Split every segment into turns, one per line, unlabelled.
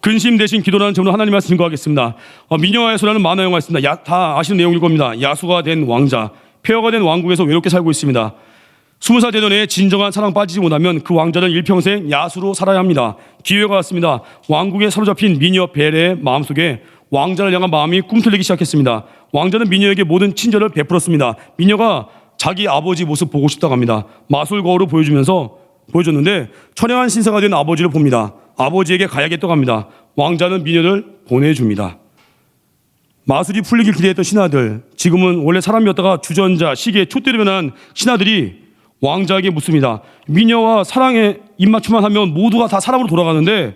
근심 대신 기도라는 제목으로 하나님 말씀 증거하겠습니다. 미녀와 야수라는 만화 영화 있습니다. 다 아시는 내용일 겁니다. 야수가 된 왕자, 폐허가 된 왕국에서 외롭게 살고 있습니다. 20살 되던 해에 진정한 사랑 빠지지 못하면 그 왕자는 일평생 야수로 살아야 합니다. 기회가 왔습니다. 왕국에 사로잡힌 미녀 벨의 마음속에 왕자를 향한 마음이 꿈틀리기 시작했습니다. 왕자는 미녀에게 모든 친절을 베풀었습니다. 미녀가 자기 아버지 모습 보고 싶다고 합니다. 마술 거울을 보여줬는데 처량한 신사가 된 아버지를 봅니다. 아버지에게 가야겠다고 합니다. 왕자는 미녀를 보내줍니다. 마술이 풀리길 기대했던 신하들, 지금은 원래 사람이었다가 주전자, 시계, 촛대로 변한 신하들이 왕자에게 묻습니다. 미녀와 사랑에 입맞춤만 하면 모두가 다 사람으로 돌아가는데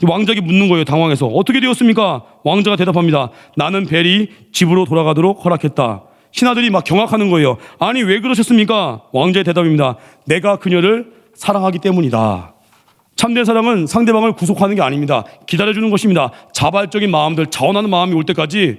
왕자에게 묻는 거예요. 당황해서. 어떻게 되었습니까? 왕자가 대답합니다. 나는 벨이 집으로 돌아가도록 허락했다. 신하들이 막 경악하는 거예요. 아니 왜 그러셨습니까? 왕자의 대답입니다. 내가 그녀를 사랑하기 때문이다. 참된 사랑은 상대방을 구속하는 게 아닙니다. 기다려주는 것입니다. 자발적인 마음들, 자원하는 마음이 올 때까지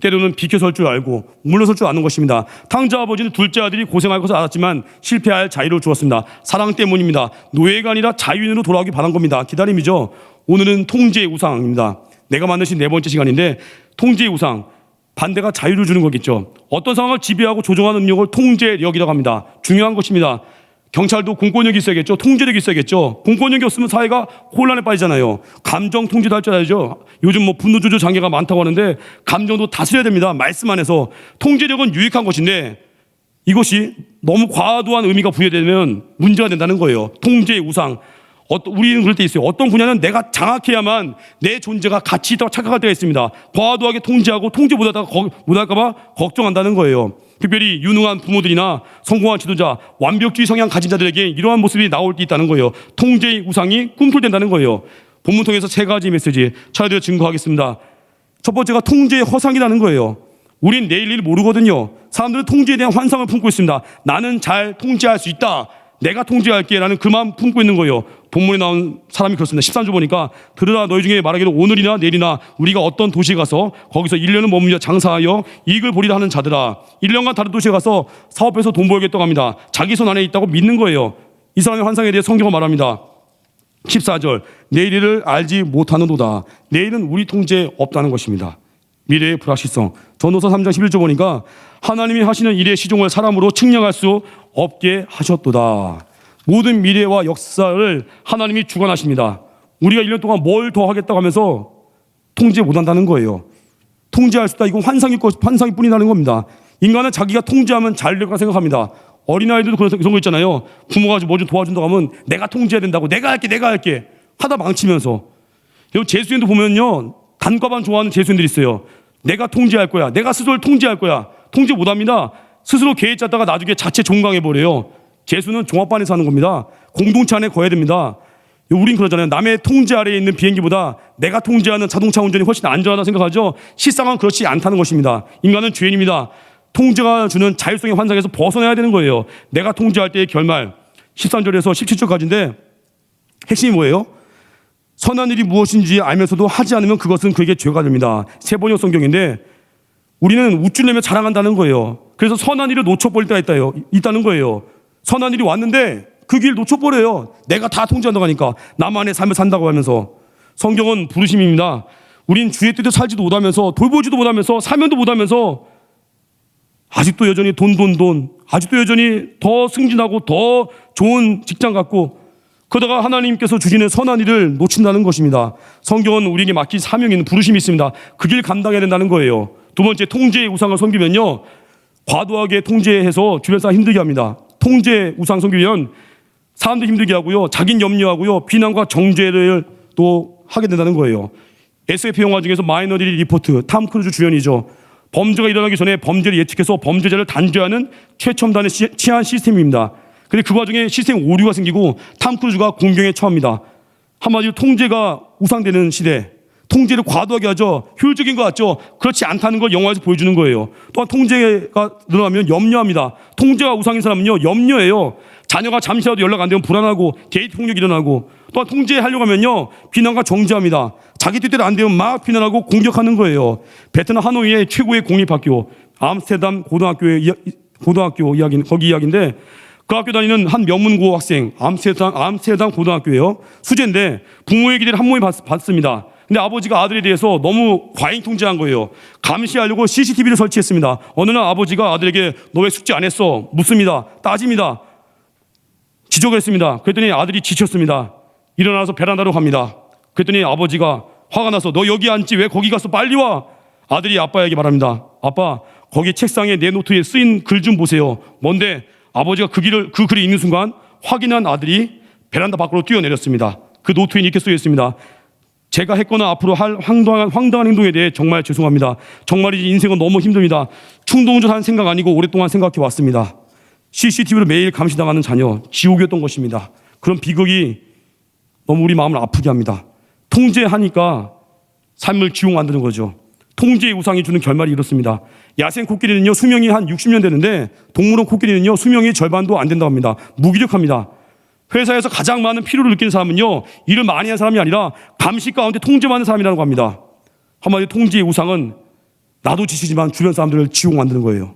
때로는 비켜설 줄 알고 물러설 줄 아는 것입니다. 탕자 아버지는 둘째 아들이 고생할 것을 알았지만 실패할 자유를 주었습니다. 사랑 때문입니다. 노예가 아니라 자유인으로 돌아오기 바란 겁니다. 기다림이죠. 오늘은 통제의 우상입니다. 내가 만드신 네 번째 시간인데 통제의 우상, 반대가 자유를 주는 거겠죠. 어떤 상황을 지배하고 조종하는 능력을 통제력이라고 합니다. 중요한 것입니다. 경찰도 공권력이 있어야겠죠. 통제력이 있어야겠죠. 공권력이 없으면 사회가 혼란에 빠지잖아요. 감정 통제도 할 줄 알죠. 요즘 분노 조절 장애가 많다고 하는데 감정도 다스려야 됩니다. 말씀 안에서. 통제력은 유익한 것인데 이것이 너무 과도한 의미가 부여되면 문제가 된다는 거예요. 통제의 우상. 우리는 그럴 때 있어요. 어떤 분야는 내가 장악해야만 내 존재가 가치 있다고 착각할 때가 있습니다. 과도하게 통제하고 통제 못할까 봐 걱정한다는 거예요. 특별히 유능한 부모들이나 성공한 지도자, 완벽주의 성향 가진 자들에게 이러한 모습이 나올 때 있다는 거예요. 통제의 우상이 꿈틀댄다는 거예요. 본문 통해서 세 가지 메시지 차례대로 증거하겠습니다. 첫 번째가 통제의 허상이라는 거예요. 우린 내일 일 모르거든요. 사람들은 통제에 대한 환상을 품고 있습니다. 나는 잘 통제할 수 있다. 내가 통제할게 라는 그 마음 품고 있는 거예요. 본문에 나온 사람이 그렇습니다. 13절 보니까 들으라 너희 중에 말하기를 오늘이나 내일이나 우리가 어떤 도시에 가서 거기서 1년을 머물며 장사하여 이익을 보리라 하는 자들아. 1년간 다른 도시에 가서 사업해서 돈 벌겠다고 합니다. 자기 손 안에 있다고 믿는 거예요. 이 사람의 환상에 대해 성경은 말합니다. 14절 내일을 알지 못하는도다. 내일은 우리 통제에 없다는 것입니다. 미래의 불확실성. 전도서 3장 11절 보니까 하나님이 하시는 일의 시종을 사람으로 측량할 수 없게 하셨도다. 모든 미래와 역사를 하나님이 주관하십니다. 우리가 1년 동안 뭘 더 하겠다고 하면서 통제 못한다는 거예요. 통제할 수 있다. 이건 환상일 뿐이라는 겁니다. 인간은 자기가 통제하면 잘 될 거라 생각합니다. 어린아이들도 그런 거 있잖아요. 부모가 뭐 좀 도와준다고 하면 내가 통제해야 된다고. 내가 할게 하다 망치면서. 여러분 재수생도 보면요. 단과반 좋아하는 재수생들이 있어요. 내가 통제할 거야. 내가 스스로를 통제할 거야. 통제 못합니다. 스스로 계획 짰다가 나중에 자체 종강해버려요. 재수는 종합반에서 하는 겁니다. 공동체 안에 거해야 됩니다. 우린 그러잖아요. 남의 통제 아래에 있는 비행기보다 내가 통제하는 자동차 운전이 훨씬 안전하다고 생각하죠. 실상은 그렇지 않다는 것입니다. 인간은 죄인입니다. 통제가 주는 자율성의 환상에서 벗어나야 되는 거예요. 내가 통제할 때의 결말 13절에서 17절까지인데 핵심이 뭐예요? 선한 일이 무엇인지 알면서도 하지 않으면 그것은 그에게 죄가 됩니다. 세 번역 성경인데 우리는 우쭐 내며 자랑한다는 거예요. 그래서 선한 일을 놓쳐버릴 때가 있다는 거예요. 선한 일이 왔는데 그 길 놓쳐버려요. 내가 다 통제한다고 하니까 나만의 삶을 산다고 하면서. 성경은 부르심입니다. 우린 주의 뜻에 살지도 못하면서 돌보지도 못하면서 사면도 못하면서 아직도 여전히 돈 아직도 여전히 더 승진하고 더 좋은 직장 갖고 그러다가 하나님께서 주시는 선한 일을 놓친다는 것입니다. 성경은 우리에게 맡긴 사명이 있는 부르심이 있습니다. 그 길 감당해야 된다는 거예요. 두 번째, 통제의 우상을 섬기면요 과도하게 통제해서 주변 사람 힘들게 합니다. 통제 우상 섬기면 사람들 힘들게 하고요, 자긴 염려하고요, 비난과 정죄를 또 하게 된다는 거예요. SF 영화 중에서 마이너리티 리포트, 탐 크루즈 주연이죠. 범죄가 일어나기 전에 범죄를 예측해서 범죄자를 단죄하는 최첨단의 치안 시스템입니다. 근데 그 과정에 시스템 오류가 생기고 탐 크루즈가 공경에 처합니다. 한마디로 통제가 우상되는 시대. 통제를 과도하게 하죠. 효율적인 것 같죠. 그렇지 않다는 걸 영화에서 보여주는 거예요. 또한 통제가 늘어나면 염려합니다. 통제가 우상인 사람은요 염려해요. 자녀가 잠시라도 연락 안 되면 불안하고 데이트 폭력이 일어나고, 또한 통제하려고 하면요 비난과 정죄합니다. 자기 뜻대로 안 되면 막 비난하고 공격하는 거예요. 베트남 하노이의 최고의 공립학교 암스테르담 고등학교 이야기, 거기 이야기인데 그 학교 다니는 한 명문고 학생, 암스테르담 고등학교예요. 수재인데 부모의 기대를 한 몸에 받습니다. 근데 아버지가 아들에 대해서 너무 과잉 통제한 거예요. 감시하려고 CCTV를 설치했습니다. 어느 날 아버지가 아들에게 너 왜 숙제 안 했어? 묻습니다. 따집니다. 지적을 했습니다. 그랬더니 아들이 지쳤습니다. 일어나서 베란다로 갑니다. 그랬더니 아버지가 화가 나서 너 여기 앉지 왜 거기 가서 빨리 와? 아들이 아빠에게 말합니다. 아빠, 거기 책상에 내 노트에 쓰인 글 좀 보세요. 뭔데? 아버지가 그 글을 읽는 순간 확인한 아들이 베란다 밖으로 뛰어내렸습니다. 그 노트에 이렇게 쓰여 있습니다. 제가 했거나 앞으로 할 황당한 행동에 대해 정말 죄송합니다. 정말이지 인생은 너무 힘듭니다. 충동적한 생각 아니고 오랫동안 생각해 왔습니다. CCTV로 매일 감시당하는 자녀, 지옥이었던 것입니다. 그런 비극이 너무 우리 마음을 아프게 합니다. 통제하니까 삶을 지옥 만드는 거죠. 통제의 우상이 주는 결말이 이렇습니다. 야생 코끼리는요 수명이 한 60년 되는데 동물원 코끼리는요 수명이 절반도 안 된다고 합니다. 무기력합니다. 회사에서 가장 많은 피로를 느끼는 사람은요 일을 많이 한 사람이 아니라 감시 가운데 통제받는 사람이라고 합니다. 한마디로 통제의 우상은 나도 지치지만 주변 사람들을 지옥 만드는 거예요.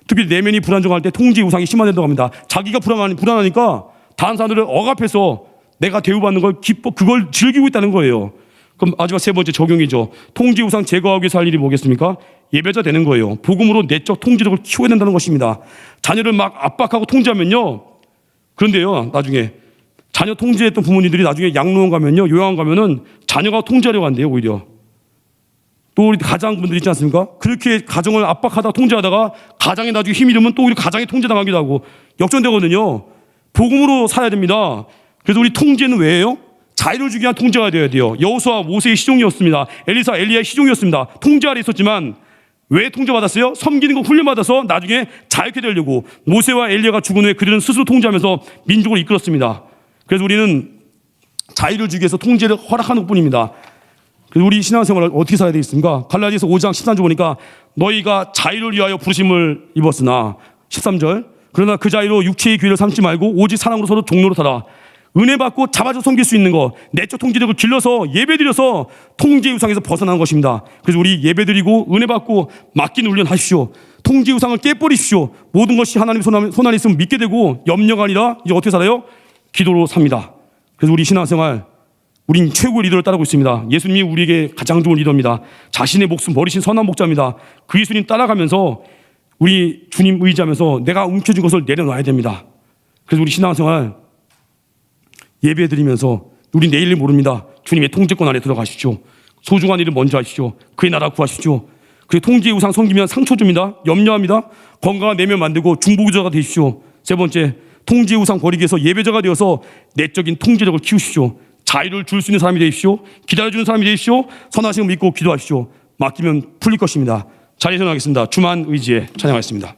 특히 내면이 불안정할 때 통제의 우상이 심화된다고 합니다. 자기가 불안하니까 다른 사람들을 억압해서 내가 대우받는 걸 그걸 즐기고 있다는 거예요. 그럼 마지막 세 번째 적용이죠. 통제 우상 제거하기 위해서 할 일이 뭐겠습니까? 예배자 되는 거예요. 복음으로 내적 통제력을 키워야 된다는 것입니다. 자녀를 막 압박하고 통제하면요. 그런데요, 나중에 자녀 통제했던 부모님들이 나중에 양로원 가면요, 요양원 가면은 자녀가 통제하려고 한대요, 오히려. 또 우리 가장분들 있지 않습니까? 그렇게 가정을 압박하다 통제하다가 가장에 나중에 힘이 들면 또 우리 가장이 통제당하기도 하고 역전되거든요. 복음으로 살아야 됩니다. 그래서 우리 통제는 왜예요? 자유를 주기 위한 통제가 되어야 돼요. 여호수아 모세의 시종이었습니다. 엘리사 엘리야의 시종이었습니다. 통제 아래 있었지만 왜 통제받았어요? 섬기는 거 훈련받아서 나중에 자유케 되려고. 모세와 엘리야가 죽은 후에 그들은 스스로 통제하면서 민족을 이끌었습니다. 그래서 우리는 자유를 주기 위해서 통제를 허락하는 것뿐입니다. 그래서 우리 신앙생활을 어떻게 살아야 되겠습니까? 갈라디아서 5장 13절 보니까 너희가 자유를 위하여 부르심을 입었으나 13절 그러나 그 자유로 육체의 기회를 삼지 말고 오직 사랑으로 서로 종로로 살아. 은혜 받고 잡아서 섬길 수 있는 것, 내적 통제력을 길러서 예배드려서 통제 우상에서 벗어나는 것입니다. 그래서 우리 예배드리고 은혜 받고 맡기는 훈련 하십시오. 통제 우상을 깨버리십시오. 모든 것이 하나님 손 안에 있으면 믿게 되고 염려가 아니라 이제 어떻게 살아요? 기도로 삽니다. 그래서 우리 신앙생활 우린 최고의 리더를 따르고 있습니다. 예수님이 우리에게 가장 좋은 리더입니다. 자신의 목숨 버리신 선한 목자입니다. 그 예수님 따라가면서 우리 주님 의지하면서 내가 움켜쥔 것을 내려놔야 됩니다. 그래서 우리 신앙생활 예배드리면서 우리 내일을 모릅니다. 주님의 통제권 안에 들어가십시오. 소중한 일을 먼저 하십시오. 그의 나라 구하십시오. 그리고 통제의 우상 섬기면 상처 줍니다. 염려합니다. 건강한 내면 만들고 중보기자가 되십시오. 세 번째, 통제의 우상 버리기 위해서 예배자가 되어서 내적인 통제력을 키우십시오. 자유를 줄 수 있는 사람이 되십시오. 기다려주는 사람이 되십시오. 선하심을 믿고 기도하십시오. 맡기면 풀릴 것입니다. 자리에 일어나겠습니다. 주만 의지에 찬양하겠습니다.